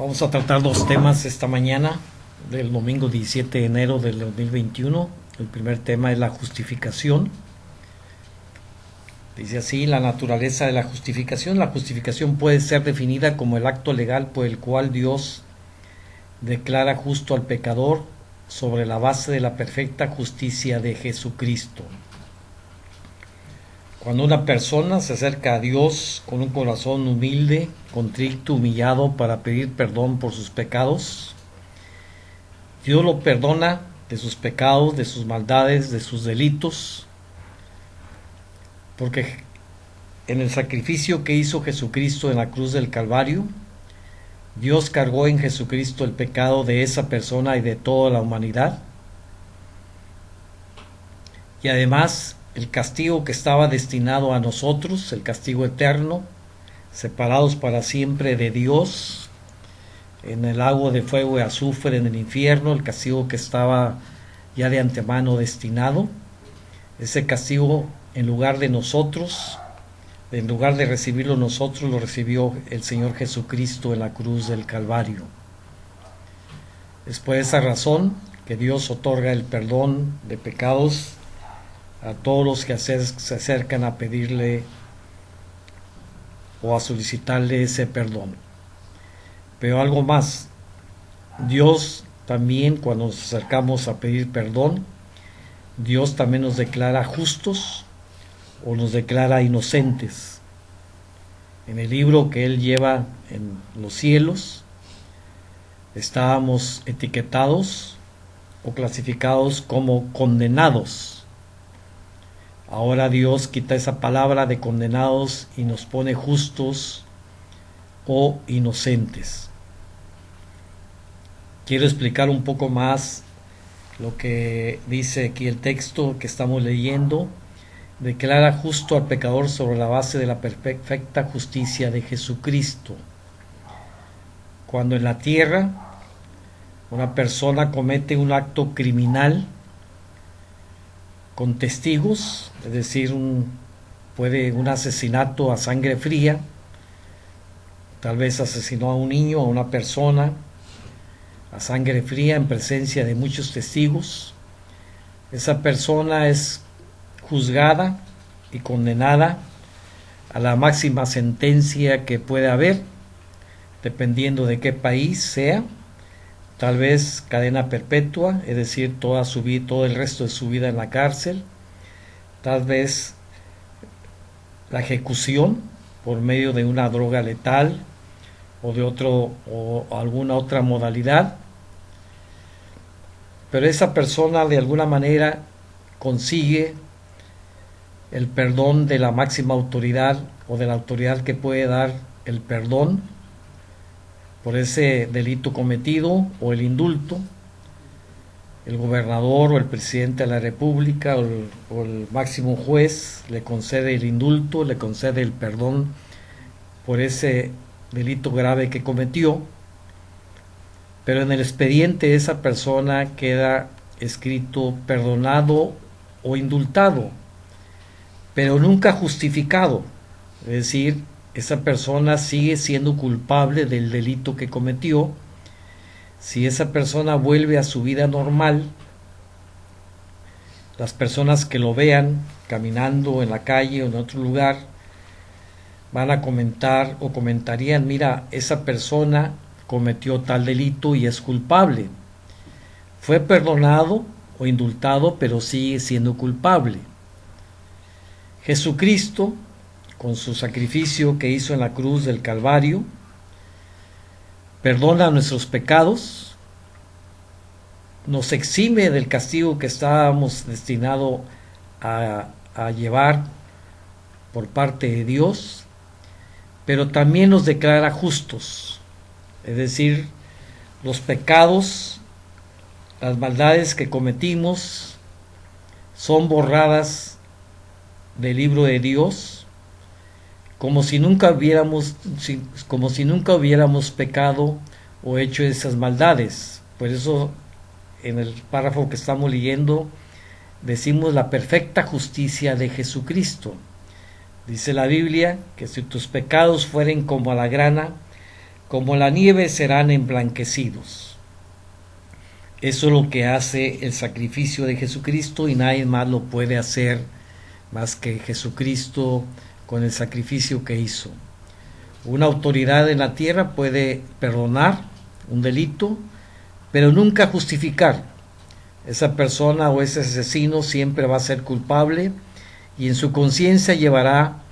Vamos a tratar dos temas esta mañana del domingo 17 de enero del 2021. El primer tema es la justificación. Dice así: la naturaleza de la justificación. La justificación puede ser definida como el acto legal por el cual Dios declara justo al pecador sobre la base de la perfecta justicia de Jesucristo. Cuando una persona se acerca a Dios con un corazón humilde, contrito, humillado para pedir perdón por sus pecados, Dios lo perdona de sus pecados, de sus maldades, de sus delitos, porque en el sacrificio que hizo Jesucristo en la cruz del Calvario, Dios cargó en Jesucristo el pecado de esa persona y de toda la humanidad. Y además, el castigo que estaba destinado a nosotros, el castigo eterno, separados para siempre de Dios, en el lago de fuego y azufre en el infierno, el castigo que estaba ya de antemano destinado, ese castigo en lugar de nosotros, en lugar de recibirlo nosotros, lo recibió el Señor Jesucristo en la cruz del Calvario. Es por esa razón que Dios otorga el perdón de pecados a todos los que se acercan a pedirle o a solicitarle ese perdón. Pero algo más, Dios también, cuando nos acercamos a pedir perdón, Dios también nos declara justos o nos declara inocentes. En el libro que Él lleva en los cielos, estábamos etiquetados o clasificados como condenados. Ahora Dios quita esa palabra de condenados y nos pone justos o inocentes. Quiero explicar un poco más lo que dice aquí el texto que estamos leyendo. Declara justo al pecador sobre la base de la perfecta justicia de Jesucristo. Cuando en la tierra una persona comete un acto criminal con testigos, es decir, un asesinato a sangre fría, tal vez asesinó a un niño, a una persona, a sangre fría en presencia de muchos testigos, esa persona es juzgada y condenada a la máxima sentencia que puede haber, dependiendo de qué país sea. Tal vez cadena perpetua, es decir, toda su vida, todo el resto de su vida en la cárcel. Tal vez la ejecución por medio de una droga letal o alguna otra modalidad. Pero esa persona de alguna manera consigue el perdón de la máxima autoridad o de la autoridad que puede dar el perdón por ese delito cometido o el indulto. El gobernador o el presidente de la república o el máximo juez le concede el indulto, le concede el perdón por ese delito grave que cometió, pero en el expediente de esa persona queda escrito perdonado o indultado, pero nunca justificado. Es decir, esa persona sigue siendo culpable del delito que cometió. Si esa persona vuelve a su vida normal, las personas que lo vean caminando en la calle o en otro lugar van a comentar o comentarían: mira, esa persona cometió tal delito y es culpable. Fue perdonado o indultado, pero sigue siendo culpable. Jesucristo, con su sacrificio que hizo en la cruz del Calvario, perdona nuestros pecados, nos exime del castigo que estábamos destinados a llevar por parte de Dios, pero también nos declara justos. Es decir, los pecados, las maldades que cometimos son borradas del libro de Dios, como si nunca hubiéramos pecado o hecho esas maldades. Por eso en el párrafo que estamos leyendo decimos la perfecta justicia de Jesucristo. Dice la Biblia que si tus pecados fueren como a la grana, como la nieve serán emblanquecidos. Eso es lo que hace el sacrificio de Jesucristo, y nadie más lo puede hacer más que Jesucristo con el sacrificio que hizo. Una autoridad en la tierra puede perdonar un delito, pero nunca justificar. Esa persona o ese asesino siempre va a ser culpable, y en su conciencia llevará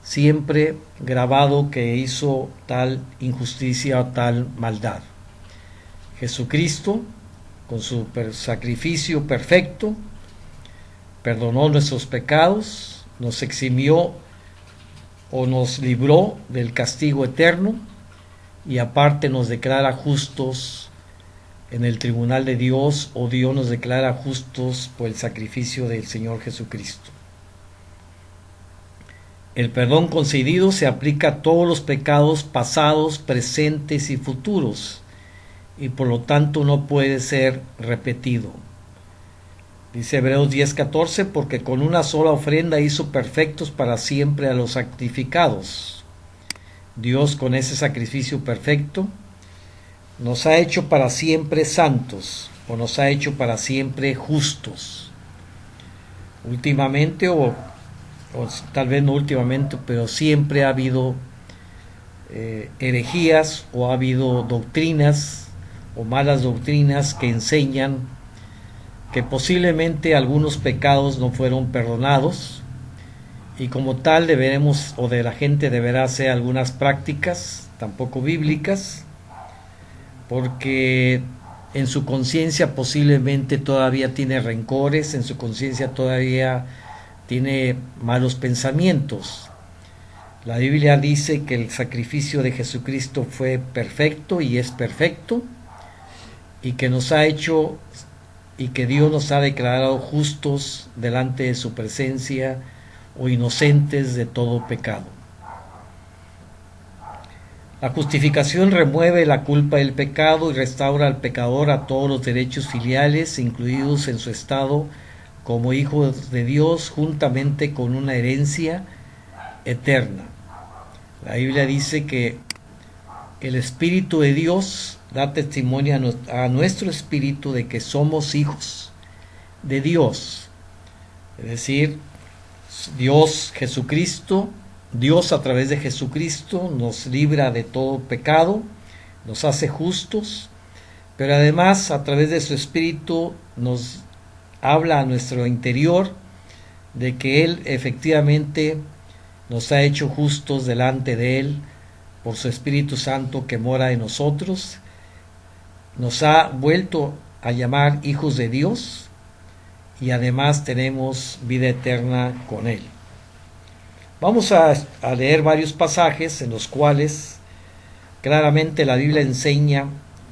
siempre grabado que hizo tal injusticia o tal maldad. Jesucristo, con su sacrificio perfecto, perdonó nuestros pecados, nos eximió o nos libró del castigo eterno, y aparte nos declara justos en el tribunal de Dios, o Dios nos declara justos por el sacrificio del Señor Jesucristo. El perdón concedido se aplica a todos los pecados pasados, presentes y futuros, y por lo tanto no puede ser repetido. Dice Hebreos 10:14, porque con una sola ofrenda hizo perfectos para siempre a los santificados. Dios, con ese sacrificio perfecto, nos ha hecho para siempre santos, o nos ha hecho para siempre justos. Últimamente, o tal vez no últimamente, pero siempre ha habido herejías, o ha habido doctrinas o malas doctrinas que enseñan que posiblemente algunos pecados no fueron perdonados, y como tal deberemos, o de la gente deberá hacer algunas prácticas tampoco bíblicas, porque en su conciencia posiblemente todavía tiene rencores, en su conciencia todavía tiene malos pensamientos. La Biblia dice que el sacrificio de Jesucristo fue perfecto y es perfecto, y que nos ha hecho, y que Dios nos ha declarado justos delante de su presencia, o inocentes de todo pecado. La justificación remueve la culpa del pecado y restaura al pecador a todos los derechos filiales, incluidos en su estado como hijos de Dios, juntamente con una herencia eterna. La Biblia dice que el Espíritu de Dios da testimonio a nuestro espíritu de que somos hijos de Dios. Es decir, Dios a través de Jesucristo nos libra de todo pecado, nos hace justos, pero además a través de su Espíritu nos habla a nuestro interior de que Él efectivamente nos ha hecho justos delante de Él por su Espíritu Santo que mora en nosotros, nos ha vuelto a llamar hijos de Dios, y además tenemos vida eterna con Él. Vamos a leer varios pasajes en los cuales claramente la Biblia enseña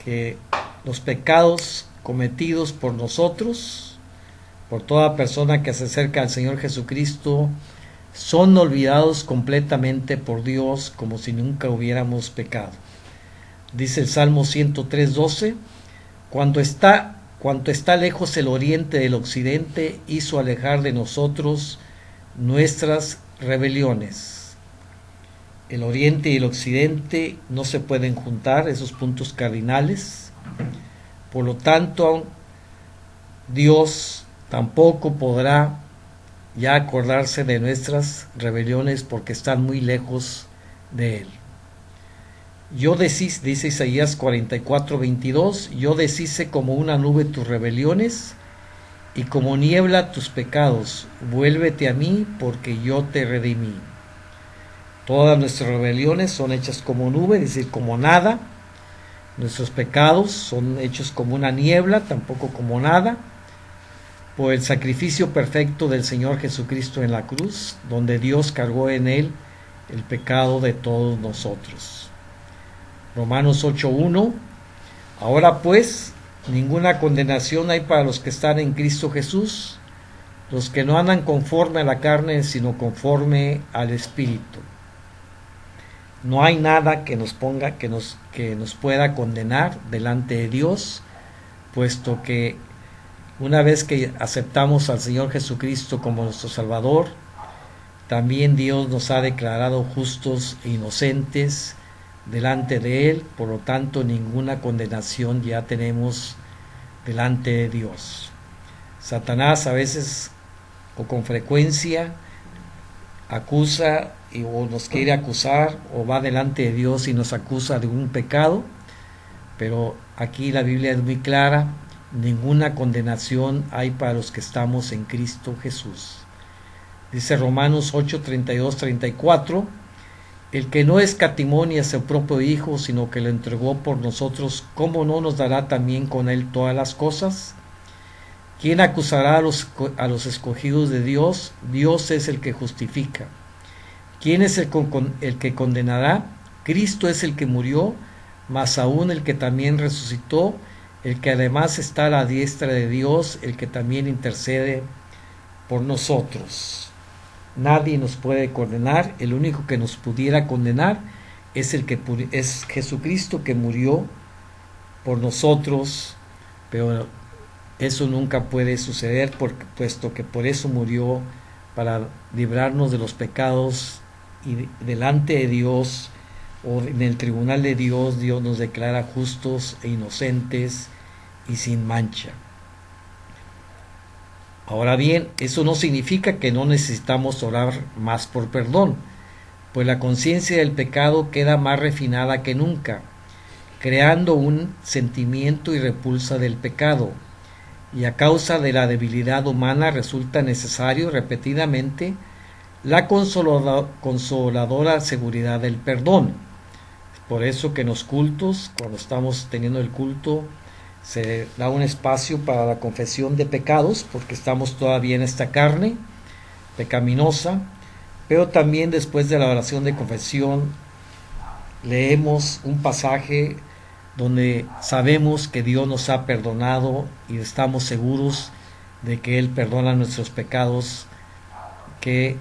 que los pecados cometidos por nosotros, por toda persona que se acerca al Señor Jesucristo, son olvidados completamente por Dios, como si nunca hubiéramos pecado. Dice el Salmo 103:12, cuanto está lejos el oriente del occidente, hizo alejar de nosotros nuestras rebeliones. El oriente y el occidente no se pueden juntar, esos puntos cardinales. Por lo tanto, Dios tampoco podrá ya acordarse de nuestras rebeliones, porque están muy lejos de Él. Yo dice Isaías 44:22, yo deshice como una nube tus rebeliones, y como niebla tus pecados. Vuélvete a mí, porque yo te redimí. Todas nuestras rebeliones son hechas como nube, es decir, como nada. Nuestros pecados son hechos como una niebla, tampoco como nada, por el sacrificio perfecto del Señor Jesucristo en la cruz, donde Dios cargó en Él el pecado de todos nosotros. Romanos 8:1, ahora pues, ninguna condenación hay para los que están en Cristo Jesús, los que no andan conforme a la carne, sino conforme al Espíritu. No hay nada que nos pueda condenar delante de Dios, puesto que una vez que aceptamos al Señor Jesucristo como nuestro Salvador, también Dios nos ha declarado justos e inocentes delante de Él, por lo tanto ninguna condenación ya tenemos delante de Dios. Satanás a veces o con frecuencia acusa o nos quiere acusar o va delante de Dios y nos acusa de un pecado, pero aquí la Biblia es muy clara: ninguna condenación hay para los que estamos en Cristo Jesús. Dice Romanos 8, 32, 34: el que no escatimó ni a su propio Hijo, sino que lo entregó por nosotros, ¿cómo no nos dará también con él todas las cosas? ¿Quién acusará a los escogidos de Dios? Dios es el que justifica. ¿Quién es el que condenará? Cristo es el que murió, más aún el que también resucitó, el que además está a la diestra de Dios, el que también intercede por nosotros. Nadie nos puede condenar. El único que nos pudiera condenar es Jesucristo, que murió por nosotros, pero eso nunca puede suceder, puesto que por eso murió, para librarnos de los pecados, y delante de Dios o en el tribunal de Dios, Dios nos declara justos e inocentes y sin mancha. Ahora bien, eso no significa que no necesitamos orar más por perdón, pues la conciencia del pecado queda más refinada que nunca, creando un sentimiento y repulsa del pecado, y a causa de la debilidad humana resulta necesario repetidamente la consoladora seguridad del perdón. Por eso que en los cultos, cuando estamos teniendo el culto, se da un espacio para la confesión de pecados, porque estamos todavía en esta carne pecaminosa, pero también después de la oración de confesión leemos un pasaje donde sabemos que Dios nos ha perdonado y estamos seguros de que Él perdona nuestros pecados, que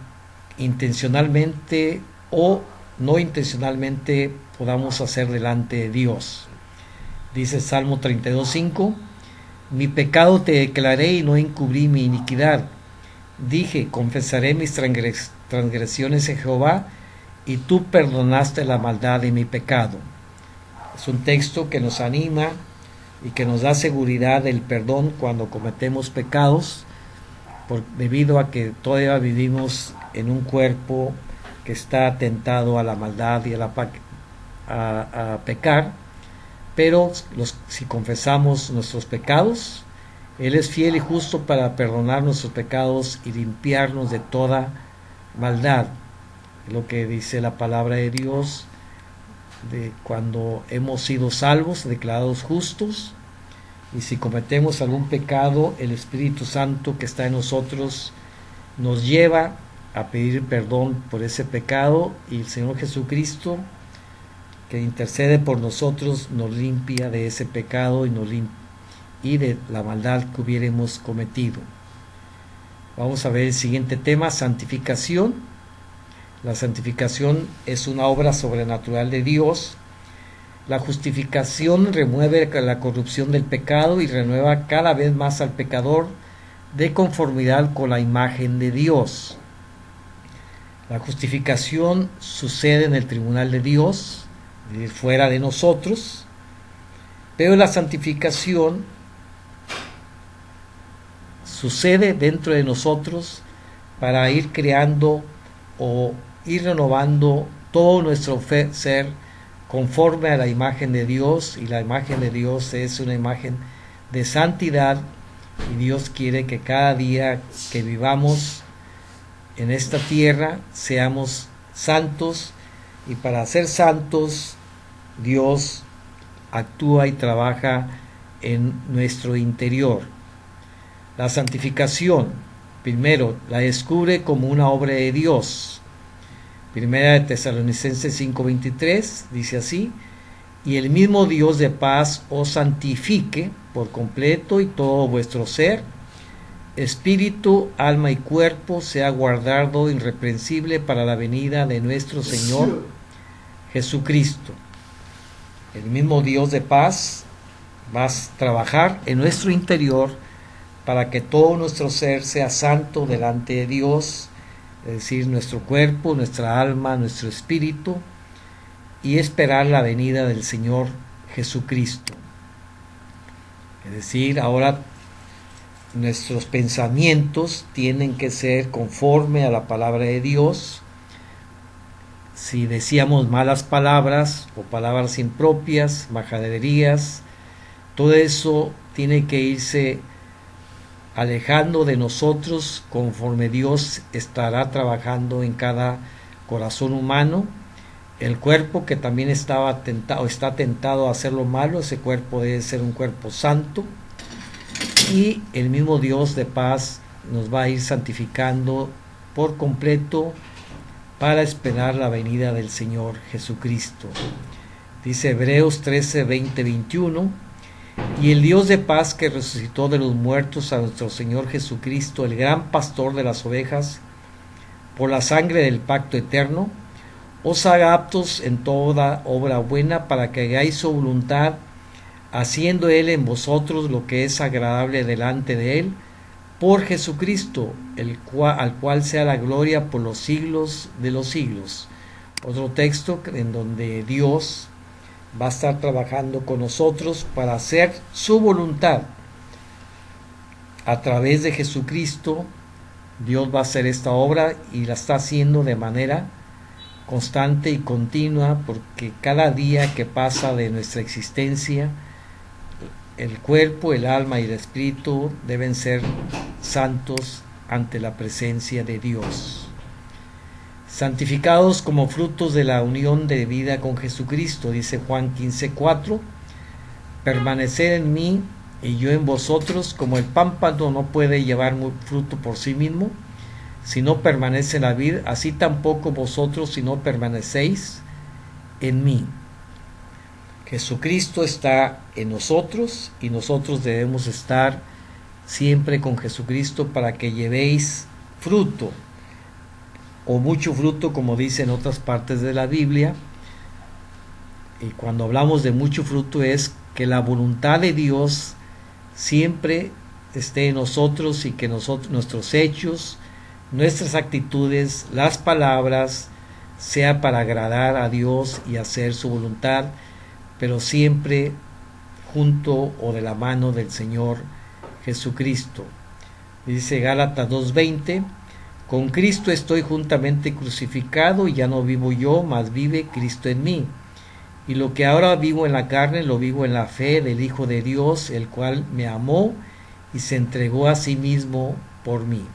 intencionalmente o no intencionalmente podamos hacer delante de Dios. Dice Salmo 32:5: mi pecado te declaré y no encubrí mi iniquidad. Dije, confesaré mis transgresiones en Jehová, y tú perdonaste la maldad de mi pecado. Es un texto que nos anima y que nos da seguridad del perdón cuando cometemos pecados, debido a que todavía vivimos en un cuerpo que está tentado a la maldad y a pecar. Pero si confesamos nuestros pecados, Él es fiel y justo para perdonar nuestros pecados y limpiarnos de toda maldad. Lo que dice la palabra de Dios, de cuando hemos sido salvos, declarados justos, y si cometemos algún pecado, el Espíritu Santo que está en nosotros nos lleva a pedir perdón por ese pecado, y el Señor Jesucristo, que intercede por nosotros, nos limpia de ese pecado y de la maldad que hubiéramos cometido. Vamos a ver el siguiente tema: santificación. La santificación es una obra sobrenatural de Dios. La justificación remueve la corrupción del pecado y renueva cada vez más al pecador de conformidad con la imagen de Dios. La justificación sucede en el tribunal de Dios, fuera de nosotros, pero la santificación sucede dentro de nosotros, para ir creando o ir renovando todo nuestro ser conforme a la imagen de Dios, y la imagen de Dios es una imagen de santidad, y Dios quiere que cada día que vivamos en esta tierra seamos santos, y para ser santos Dios actúa y trabaja en nuestro interior. La santificación, primero, la descubre como una obra de Dios. Primera de Tesalonicenses 5:23 dice así: y el mismo Dios de paz os santifique por completo, y todo vuestro ser, espíritu, alma y cuerpo, sea guardado irreprensible para la venida de nuestro Señor Jesucristo. El mismo Dios de paz va a trabajar en nuestro interior para que todo nuestro ser sea santo delante de Dios, es decir, nuestro cuerpo, nuestra alma, nuestro espíritu, y esperar la venida del Señor Jesucristo. Es decir, ahora nuestros pensamientos tienen que ser conforme a la palabra de Dios. Si decíamos malas palabras o palabras impropias, majaderías, todo eso tiene que irse alejando de nosotros conforme Dios estará trabajando en cada corazón humano. El cuerpo que también está tentado a hacer lo malo, ese cuerpo debe ser un cuerpo santo, y el mismo Dios de paz nos va a ir santificando por completo para esperar la venida del Señor Jesucristo. Dice Hebreos 13, 20, 21: y el Dios de paz, que resucitó de los muertos a nuestro Señor Jesucristo, el gran pastor de las ovejas, por la sangre del pacto eterno, os haga aptos en toda obra buena, para que hagáis su voluntad, haciendo Él en vosotros lo que es agradable delante de Él, por Jesucristo, al cual sea la gloria por los siglos de los siglos. Otro texto en donde Dios va a estar trabajando con nosotros para hacer su voluntad. A través de Jesucristo, Dios va a hacer esta obra y la está haciendo de manera constante y continua, porque cada día que pasa de nuestra existencia, el cuerpo, el alma y el espíritu deben ser santos ante la presencia de Dios. Santificados como frutos de la unión de vida con Jesucristo, dice Juan 15:4, permanecer en mí y yo en vosotros, como el pámpano no puede llevar fruto por sí mismo, si no permanece en la vid, así tampoco vosotros si no permanecéis en mí. Jesucristo está en nosotros y nosotros debemos estar siempre con Jesucristo para que llevéis fruto, o mucho fruto, como dice en otras partes de la Biblia. Y cuando hablamos de mucho fruto es que la voluntad de Dios siempre esté en nosotros y que nuestros hechos, nuestras actitudes, las palabras, sea para agradar a Dios y hacer su voluntad, pero siempre junto o de la mano del Señor Jesucristo. Dice Gálatas 2:20: con Cristo estoy juntamente crucificado, y ya no vivo yo, mas vive Cristo en mí. Y lo que ahora vivo en la carne, lo vivo en la fe del Hijo de Dios, el cual me amó y se entregó a sí mismo por mí.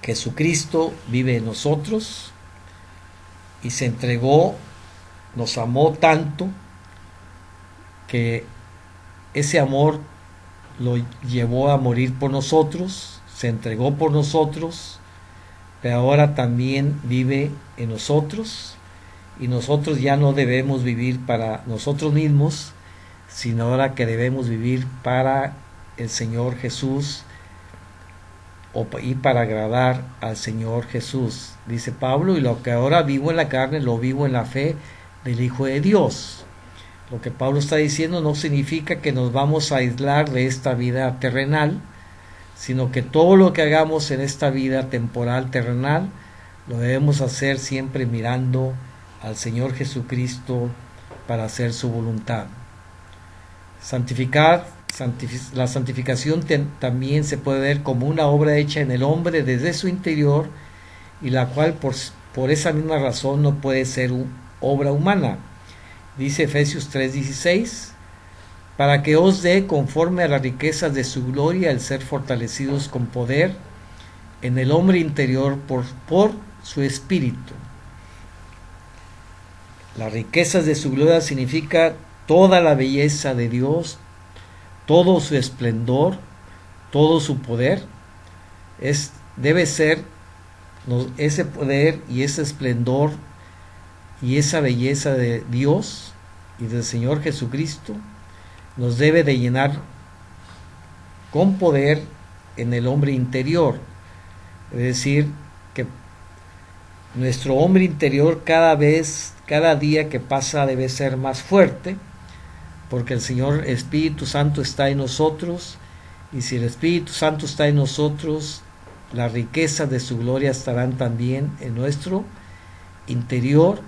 Jesucristo vive en nosotros y se entregó, nos amó tanto que ese amor lo llevó a morir por nosotros, se entregó por nosotros, pero ahora también vive en nosotros, y nosotros ya no debemos vivir para nosotros mismos, sino ahora que debemos vivir para el Señor Jesús y para agradar al Señor Jesús. Dice Pablo: y lo que ahora vivo en la carne, lo vivo en la fe del Hijo de Dios. Lo que Pablo está diciendo no significa que nos vamos a aislar de esta vida terrenal, sino que todo lo que hagamos en esta vida temporal terrenal lo debemos hacer siempre mirando al Señor Jesucristo para hacer su voluntad. La santificación también se puede ver como una obra hecha en el hombre desde su interior, y la cual por esa misma razón no puede ser obra humana. Dice Efesios 3:16: para que os dé conforme a las riquezas de su gloria el ser fortalecidos con poder en el hombre interior por su espíritu. Las riquezas de su gloria significa toda la belleza de Dios, todo su esplendor, todo su poder. Debe ser ese poder y ese esplendor y esa belleza de Dios y del Señor Jesucristo nos debe de llenar con poder en el hombre interior. Es decir, que nuestro hombre interior cada día que pasa debe ser más fuerte, porque el Señor Espíritu Santo está en nosotros, y si el Espíritu Santo está en nosotros, las riquezas de su gloria estarán también en nuestro interior,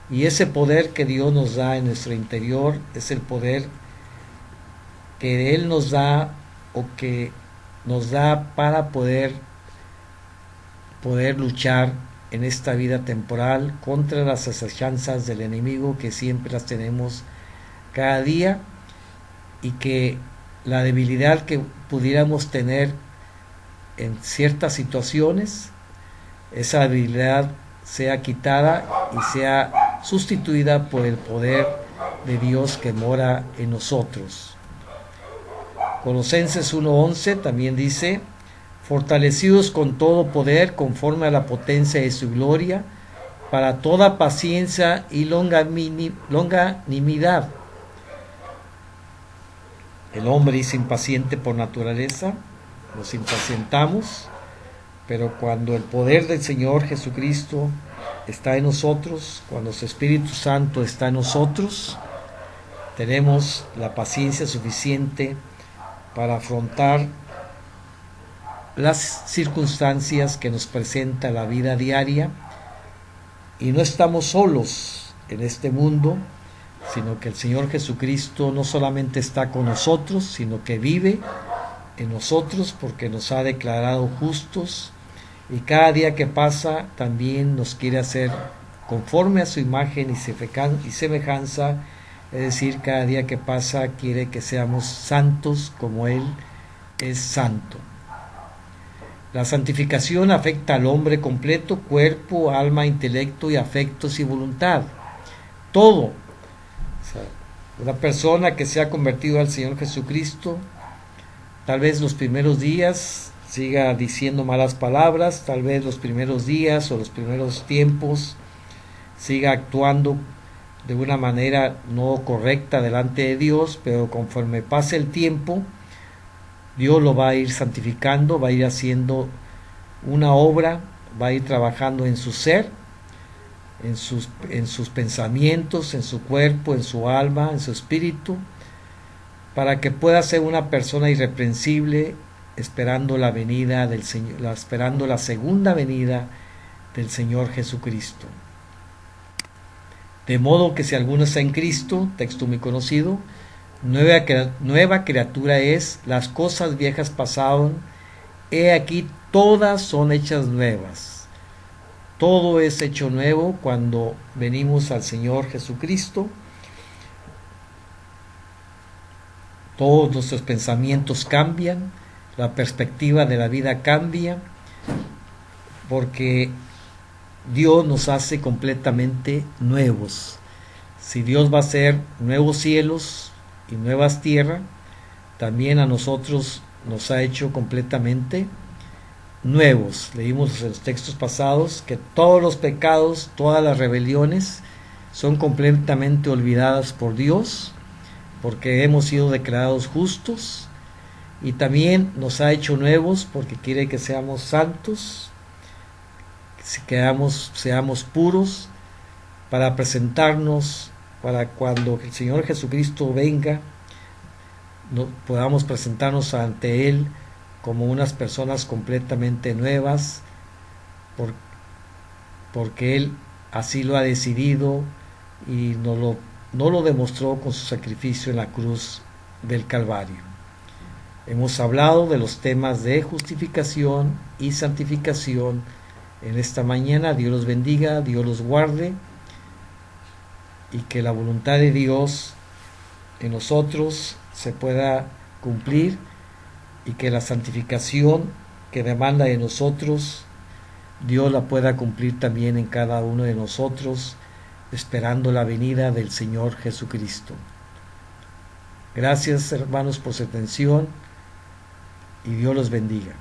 Y ese poder que Dios nos da en nuestro interior es el poder que Él nos da o que nos da para poder luchar en esta vida temporal contra las acechanzas del enemigo, que siempre las tenemos cada día, y que la debilidad que pudiéramos tener en ciertas situaciones, esa debilidad sea quitada y sea sustituida por el poder de Dios que mora en nosotros. Colosenses 1:11 también dice: fortalecidos con todo poder conforme a la potencia de su gloria, para toda paciencia y longanimidad. El hombre es impaciente por naturaleza, nos impacientamos, pero cuando el poder del Señor Jesucristo está en nosotros, cuando su Espíritu Santo está en nosotros, tenemos la paciencia suficiente para afrontar las circunstancias que nos presenta la vida diaria, y no estamos solos en este mundo, sino que el Señor Jesucristo no solamente está con nosotros, sino que vive en nosotros, porque nos ha declarado justos, y cada día que pasa también nos quiere hacer conforme a su imagen y semejanza, es decir, cada día que pasa quiere que seamos santos como Él es santo. La santificación afecta al hombre completo: cuerpo, alma, intelecto y afectos y voluntad. Todo. O sea, una persona que se ha convertido al Señor Jesucristo, tal vez los primeros días siga diciendo malas palabras, tal vez los primeros días o los primeros tiempos siga actuando de una manera no correcta delante de Dios, pero conforme pase el tiempo, Dios lo va a ir santificando, va a ir haciendo una obra, va a ir trabajando en su ser, en sus pensamientos, en su cuerpo, en su alma, en su espíritu, para que pueda ser una persona irreprensible, esperando la venida del Señor, esperando la segunda venida del Señor Jesucristo. De modo que si alguno está en Cristo, texto muy conocido, nueva criatura es, las cosas viejas pasaron, he aquí todas son hechas nuevas. Todo es hecho nuevo cuando venimos al Señor Jesucristo. Todos nuestros pensamientos cambian, la perspectiva de la vida cambia, porque Dios nos hace completamente nuevos. Si Dios va a hacer nuevos cielos y nuevas tierras, también a nosotros nos ha hecho completamente nuevos. Leímos en los textos pasados que todos los pecados, todas las rebeliones son completamente olvidadas por Dios, porque hemos sido declarados justos, y también nos ha hecho nuevos porque quiere que seamos santos, que seamos puros, para presentarnos, para cuando el Señor Jesucristo venga, podamos presentarnos ante Él como unas personas completamente nuevas, porque Él así lo ha decidido y no lo demostró con su sacrificio en la cruz del Calvario. Hemos hablado de los temas de justificación y santificación en esta mañana. Dios los bendiga, Dios los guarde, y que la voluntad de Dios en nosotros se pueda cumplir, y que la santificación que demanda de nosotros, Dios la pueda cumplir también en cada uno de nosotros, esperando la venida del Señor Jesucristo. Gracias, hermanos, por su atención, y Dios los bendiga.